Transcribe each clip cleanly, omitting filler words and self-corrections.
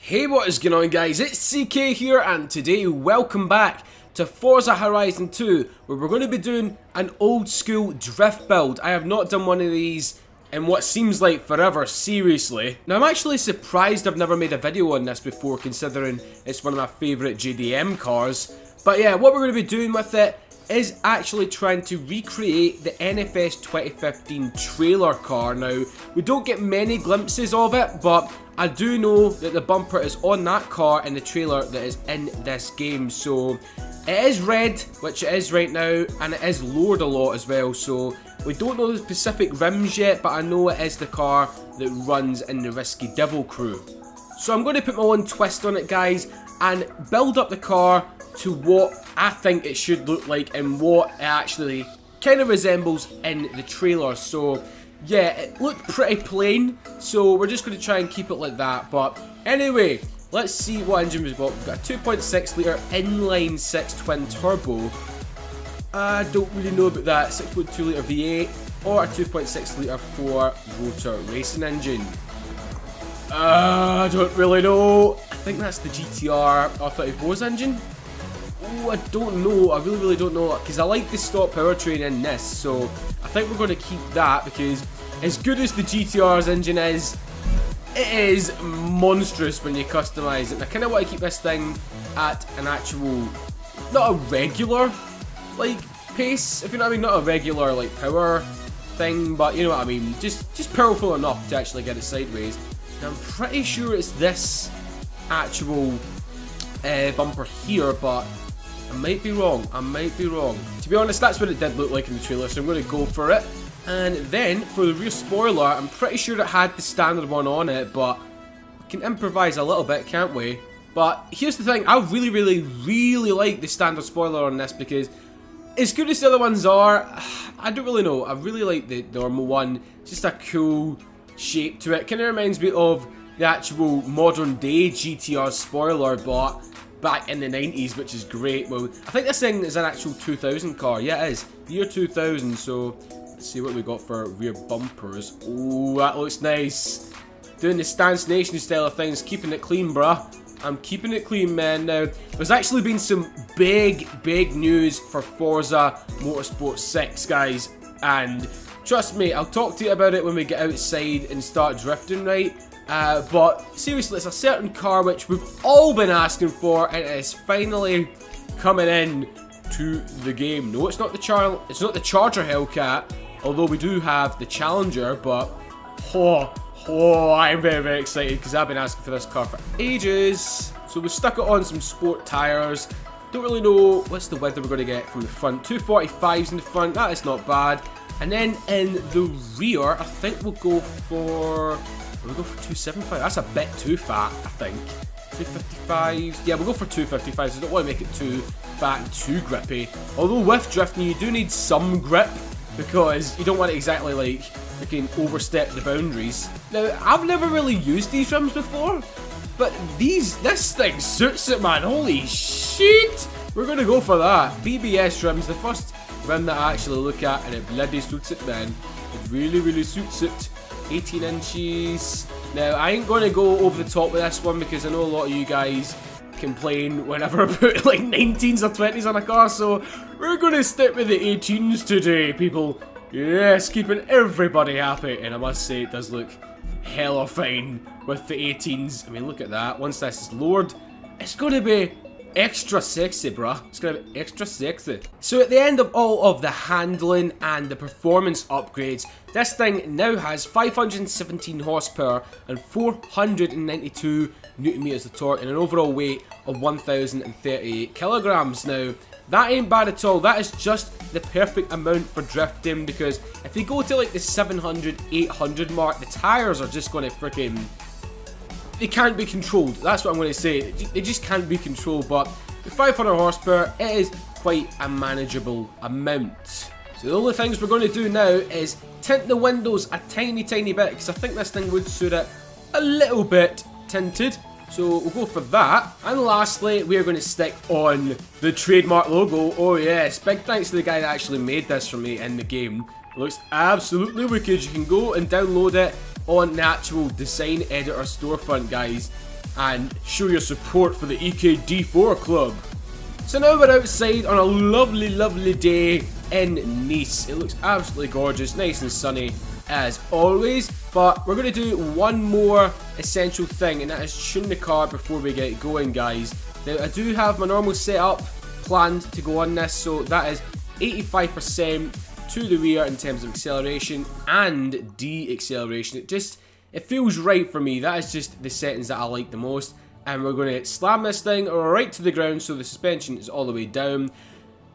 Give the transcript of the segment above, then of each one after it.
Hey, what is going on guys, it's CK here and today welcome back to Forza Horizon 2 where we're going to be doing an old school drift build. I have not done one of these in what seems like forever, seriously. Now I'm actually surprised I've never made a video on this before considering it's one of my favourite JDM cars. But yeah, what we're going to be doing with it is actually trying to recreate the NFS 2015 trailer car. Now, we don't get many glimpses of it, but I do know that the bumper is on that car in the trailer that is in this game. So, it is red, which it is right now, and it is lowered a lot as well. So, we don't know the specific rims yet, but I know it is the car that runs in the Risky Devil crew. So, I'm going to put my own twist on it, guys, and build up the car to what I think it should look like and what it actually kind of resembles in the trailer. So yeah, it looked pretty plain, so we're just going to try and keep it like that. But anyway, let's see what engine we've got. We've got a 2.6 litre inline 6 twin turbo. I don't really know about that. 6.2 litre V8 or a 2.6 litre 4 rotor racing engine. I don't really know. I think that's the GTR R34's engine. Oh, I don't know. I really don't know, because I like the stock powertrain in this, so I think we're going to keep that, because as good as the GTR's engine is, it is monstrous when you customise it. And I kind of want to keep this thing at an actual, not a regular like pace, if you know what I mean, not a regular like power thing, but you know what I mean, just powerful enough to actually get it sideways. And I'm pretty sure it's this actual bumper here, but I might be wrong. To be honest, that's what it did look like in the trailer, so I'm going to go for it. And then, for the rear spoiler, I'm pretty sure it had the standard one on it, but we can improvise a little bit, can't we? But here's the thing, I really like the standard spoiler on this, because as good as the other ones are, I don't really know. I really like the normal one. It's just a cool shape to it. Kind of reminds me of the actual modern day GTR spoiler, but back in the 90s, which is great. Well, I think this thing is an actual 2000 car. Yeah, it is. The year 2000, so let's see what we got for rear bumpers. Oh, that looks nice. Doing the Stance Nation style of things, keeping it clean, bruh. I'm keeping it clean, man. Now, there's actually been some big news for Forza Motorsport 6, guys. And trust me, I'll talk to you about it when we get outside and start drifting, right? But seriously, it's a certain car which we've all been asking for, and it is finally coming in to the game. No, it's not the Charger Hellcat, although we do have the Challenger. But I'm very excited, because I've been asking for this car for ages. So we stuck it on some sport tyres. Don't really know what's the width we're going to get from the front. 245s in the front, that is not bad. And then in the rear, I think we'll go for 275. That's a bit too fat, I think. 255s. Yeah, we'll go for 255s. I don't want to make it too fat and too grippy. Although with drifting, you do need some grip, because you don't want to exactly like freaking overstep the boundaries. Now, I've never really used these rims before, but this thing suits it, man. Holy shit! We're gonna go for that. BBS rims, the first rim that I actually look at, and it bloody suits it, man. It really suits it. 18 inches. Now, I ain't going to go over the top with this one, because I know a lot of you guys complain whenever I put like 19s or 20s on a car, so we're going to stick with the 18s today, people. Yes, keeping everybody happy, and I must say it does look hella fine with the 18s. I mean, look at that. Once this is lowered, it's going to be extra sexy, bruh. It's gonna be extra sexy. So at the end of all of the handling and the performance upgrades, this thing now has 517 horsepower and 492 newton meters of torque and an overall weight of 1038 kilograms. Now, that ain't bad at all. That is just the perfect amount for drifting, because if you go to like the 700, 800 mark, the tires are just gonna freaking, they can't be controlled. That's what I'm going to say. They just can't be controlled. But with 500 horsepower, it is quite a manageable amount. So the only things we're going to do now is tint the windows a tiny bit, because I think this thing would suit it a little bit tinted. So we'll go for that. And lastly, we are going to stick on the trademark logo. Oh yes, big thanks to the guy that actually made this for me in the game. It looks absolutely wicked. You can go and download it on the actual design editor storefront, guys. and show your support for the EKD4 club. So now we're outside on a lovely, lovely day in Nice. It looks absolutely gorgeous, nice and sunny as always. But we're going to do one more essential thing, and that is tune the car before we get going, guys. Now, I do have my normal setup planned to go on this, so that is 85% to the rear in terms of acceleration and de-acceleration. It feels right for me. That is just the settings that I like the most. And we're going to slam this thing right to the ground so the suspension is all the way down.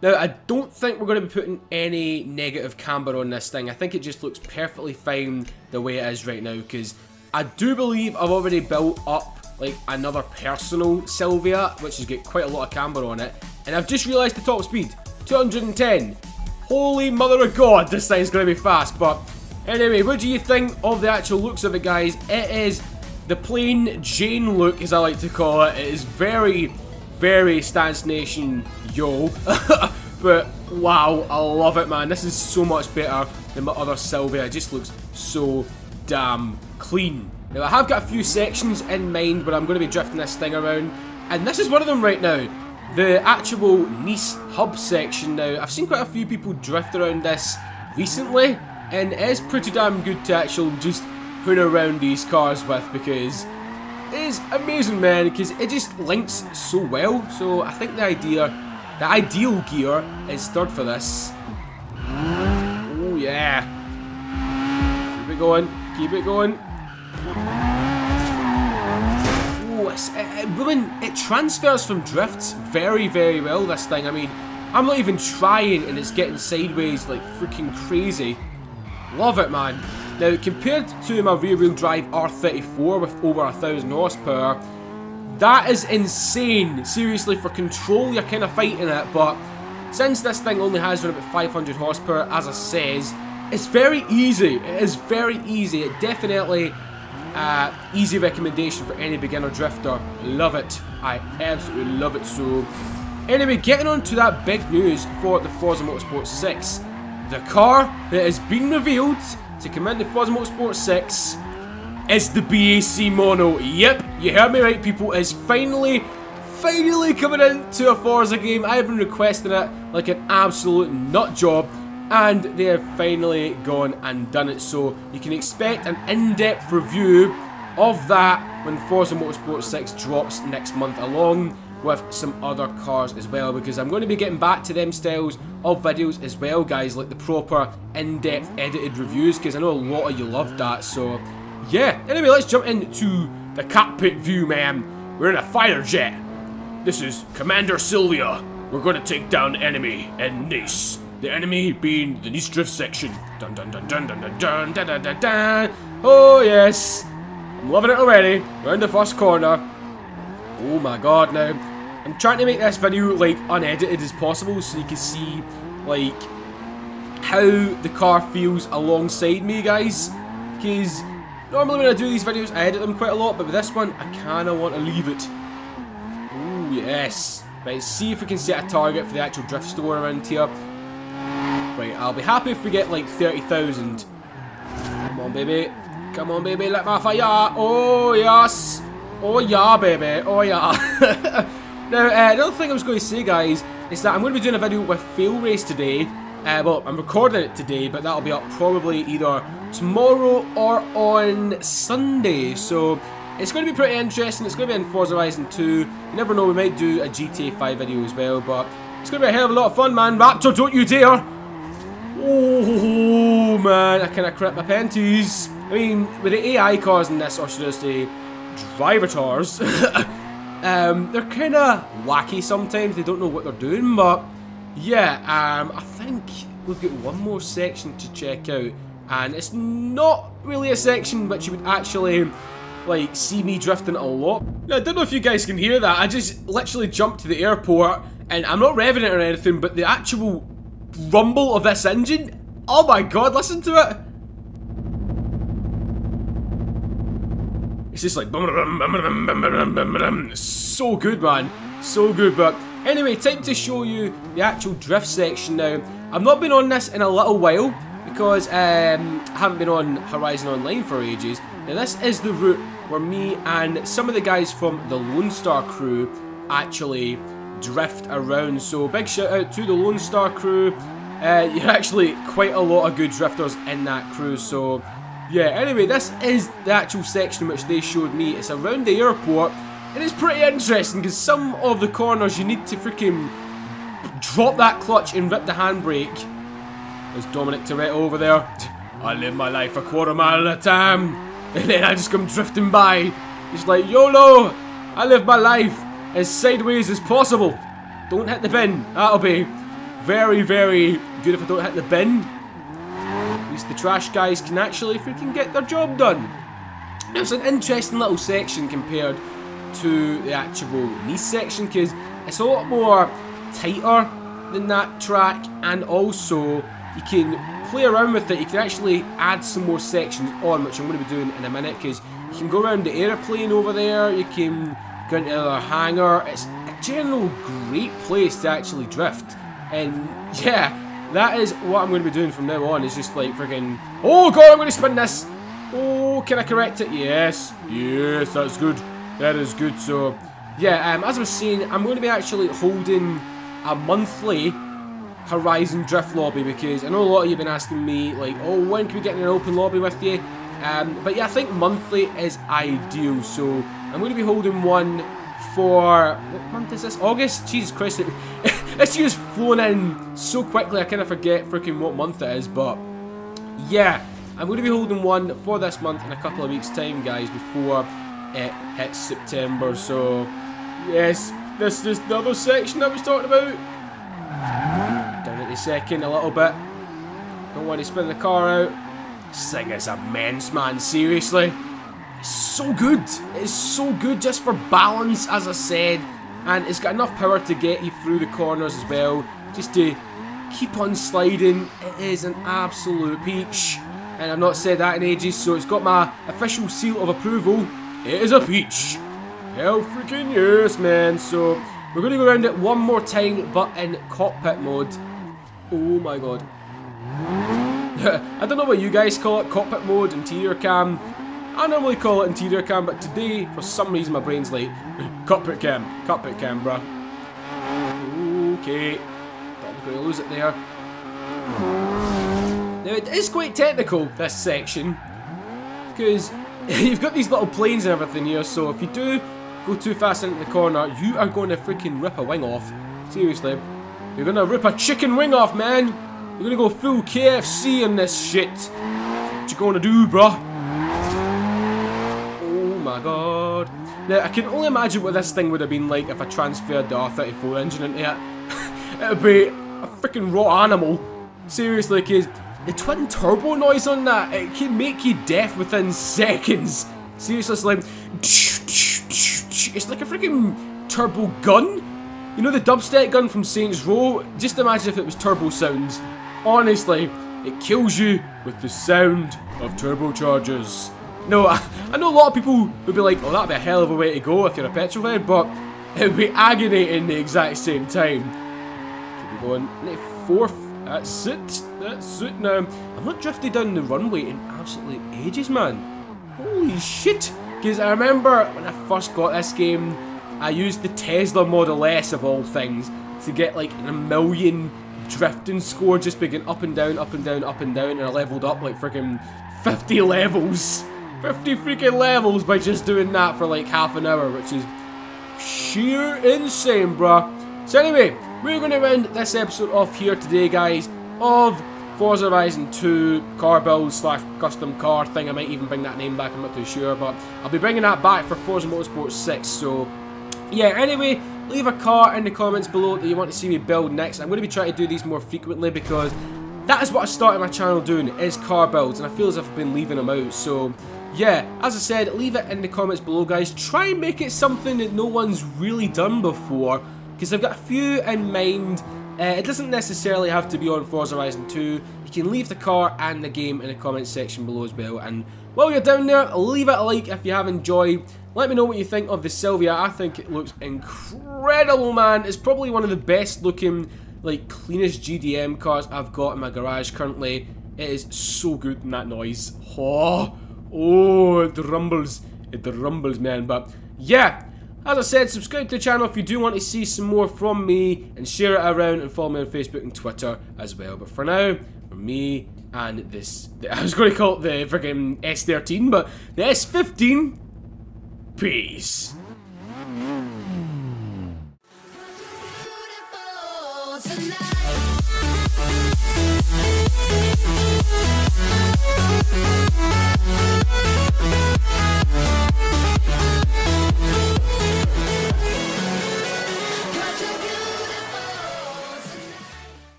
Now, I don't think we're going to be putting any negative camber on this thing. I think it just looks perfectly fine the way it is right now, because I do believe I've already built up like another personal Silvia, which has got quite a lot of camber on it. And I've just realised the top speed, 210. Holy mother of God, this thing's going to be fast. But anyway, what do you think of the actual looks of it, guys? It is the plain Jane look, as I like to call it. It is very, very Stance Nation yo. But wow, I love it, man. This is so much better than my other Silvia. It just looks so damn clean. Now, I have got a few sections in mind where I'm going to be drifting this thing around, and this is one of them right now. The actual Nice hub section. Now, I've seen quite a few people drift around this recently, and it is pretty damn good to actually just hoon around these cars with, because it is amazing, man, because it just links so well. So I think the ideal gear is third for this. Oh yeah, keep it going, keep it going. Oh, it transfers from drifts very, very well, this thing. I mean, I'm not even trying and it's getting sideways like freaking crazy. Love it, man. Now, compared to my rear-wheel drive R34 with over 1,000 horsepower, that is insane. Seriously, for control, you're kind of fighting it, but since this thing only has around about 500 horsepower, as I says, it's very easy. It is very easy. It definitely easy recommendation for any beginner drifter. Love it. I absolutely love it. So, anyway, getting on to that big news for the Forza Motorsport 6. The car that has been revealed to come into Forza Motorsport 6 is the BAC Mono. Yep, you heard me right, people. It's finally coming into a Forza game. I've been requesting it like an absolute nut job, and they have finally gone and done it. So you can expect an in-depth review of that when Forza Motorsport 6 drops next month, along with some other cars as well, because I'm going to be getting back to them styles of videos as well, guys, like the proper in-depth edited reviews, because I know a lot of you loved that. So yeah, anyway, let's jump into the cockpit view, man. We're in a fighter jet. This is Commander Silvia. We're going to take down the enemy in Nice. The enemy being the Nice drift section. Dun dun dun dun dun dun dun dun dun dun dun. Oh yes, I'm loving it already. We're in the first corner. Oh my God, now I'm trying to make this video like unedited as possible, so you can see like how the car feels alongside me, guys. Because normally when I do these videos, I edit them quite a lot, but with this one, I kind of want to leave it. Oh yes. Right, see if we can set a target for the actual drift store around here. Right, I'll be happy if we get like 30,000. Come on, baby. Come on, baby. Let me fire. Oh, yes. Oh, yeah, baby. Oh, yeah. Now, another thing I was going to say, guys, is that I'm going to be doing a video with Fail Race today. Well, I'm recording it today, but that'll be up probably either tomorrow or on Sunday. So it's going to be pretty interesting. It's going to be in Forza Horizon 2. You never know, we might do a GTA 5 video as well, but it's going to be a hell of a lot of fun, man. Raptor, don't you dare! Oh, man, I kind of crap my panties. I mean, with the AI cars in this, or should I say, driver cars, they're kind of wacky sometimes. They don't know what they're doing, but yeah, I think we've got one more section to check out, and it's not really a section which you would actually like see me drifting a lot. Now, I don't know if you guys can hear that. I just literally jumped to the airport, and I'm not revving it or anything, but the actual rumble of this engine, oh my God, listen to it. It's just like so good, man, so good. But anyway, time to show you the actual drift section now. I've not been on this in a little while because I haven't been on Horizon Online for ages. Now this is the route where me and some of the guys from the Lone Star crew actually drift around. So big shout out to the Lone Star crew. You're actually quite a lot of good drifters in that crew. So yeah, anyway, this is the actual section which they showed me. It's around the airport, and it's pretty interesting because some of the corners you need to freaking drop that clutch and rip the handbrake. There's Dominic Toretto over there. I live my life a quarter mile at a time, and then I just come drifting by. It's like, YOLO! I live my life as sideways as possible. Don't hit the bin. That'll be very, very good if I don't hit the bin. At least the trash guys can actually freaking get their job done. It's an interesting little section compared to the actual Nice section because it's a lot more tighter than that track, and also you can play around with it. You can actually add some more sections on, which I'm going to be doing in a minute, because you can go around the airplane over there, you can go into the hangar. It's a general great place to actually drift, and yeah, that is what I'm going to be doing from now on. Is just like freaking, oh god, I'm going to spin this. Oh, can I correct it? Yes, yes, that's good. That is good. So yeah, as I was saying, I'm going to be actually holding a monthly Horizon Drift lobby, because I know a lot of you have been asking me like, oh, when can we get in an open lobby with you? But yeah, I think monthly is ideal, so I'm going to be holding one for, what month is this? August? Jesus Christ, this year's flown in so quickly I kind of forget freaking what month it is, but yeah, I'm going to be holding one for this month in a couple of weeks time, guys, before it hits September. So yes, this is the other section I was talking about. Down at the second a little bit. Don't want to spin the car out. This thing is immense, man, seriously. It's so good. It's so good just for balance, as I said. And it's got enough power to get you through the corners as well, just to keep on sliding. It is an absolute peach. And I've not said that in ages, so it's got my official seal of approval. It is a peach. Hell freaking yes, man. So we're going to go around it one more time, but in cockpit mode. Oh my god. I don't know what you guys call it, cockpit mode, interior cam. I normally call it interior cam, but today, for some reason, my brain's like, cockpit cam, bruh. Okay. Thought I was going to lose it there. Now, it is quite technical, this section, because you've got these little planes and everything here, so if you do go too fast into the corner, you are going to freaking rip a wing off. Seriously. You're going to rip a chicken wing off, man. You're going to go full KFC in this shit. What you going to do, bruh? Oh my god. Now, I can only imagine what this thing would have been like if I transferred the R34 engine into it. It would be a freaking raw animal. Seriously, because the twin turbo noise on that, it can make you deaf within seconds. Seriously, it's like, it's like a freaking turbo gun. You know the dubstep gun from Saints Row? Just imagine if it was turbo sounds. Honestly, it kills you with the sound of turbochargers. No, I know a lot of people would be like, oh, that'd be a hell of a way to go if you're a petrol head, but it would be aggravating the exact same time. Keep going. 94th. That's it. That's it now. I've not drifted down the runway in absolutely ages, man. Holy shit. Because I remember when I first got this game, I used the Tesla Model S of all things to get like a million drifting score just by going up and down, up and down, up and down, and I leveled up like freaking 50 levels. 50 freaking levels by just doing that for like half an hour, which is sheer insane, bruh. So anyway, we're going to end this episode off here today, guys, of Forza Horizon 2 car build / custom car thing. I might even bring that name back, I'm not too sure, but I'll be bringing that back for Forza Motorsport 6, so yeah, anyway, leave a car in the comments below that you want to see me build next. I'm going to be trying to do these more frequently because that is what I started my channel doing, is car builds, and I feel as if I've been leaving them out, so yeah, as I said, leave it in the comments below, guys. Try and make it something that no one's really done before, because I've got a few in mind. It doesn't necessarily have to be on Forza Horizon 2. You can leave the car and the game in the comments section below as well. And while you're down there, leave it a like if you have enjoyed. Let me know what you think of the Silvia. I think it looks incredible, man. It's probably one of the best looking, like, cleanest GDM cars I've got in my garage currently. It is so good in that noise. Oh, it rumbles. It rumbles, man. But yeah, as I said, subscribe to the channel if you do want to see some more from me, and share it around, and follow me on Facebook and Twitter as well. But for now, from me and this, I was going to call it the freaking S13, but the S15, peace. Tonight.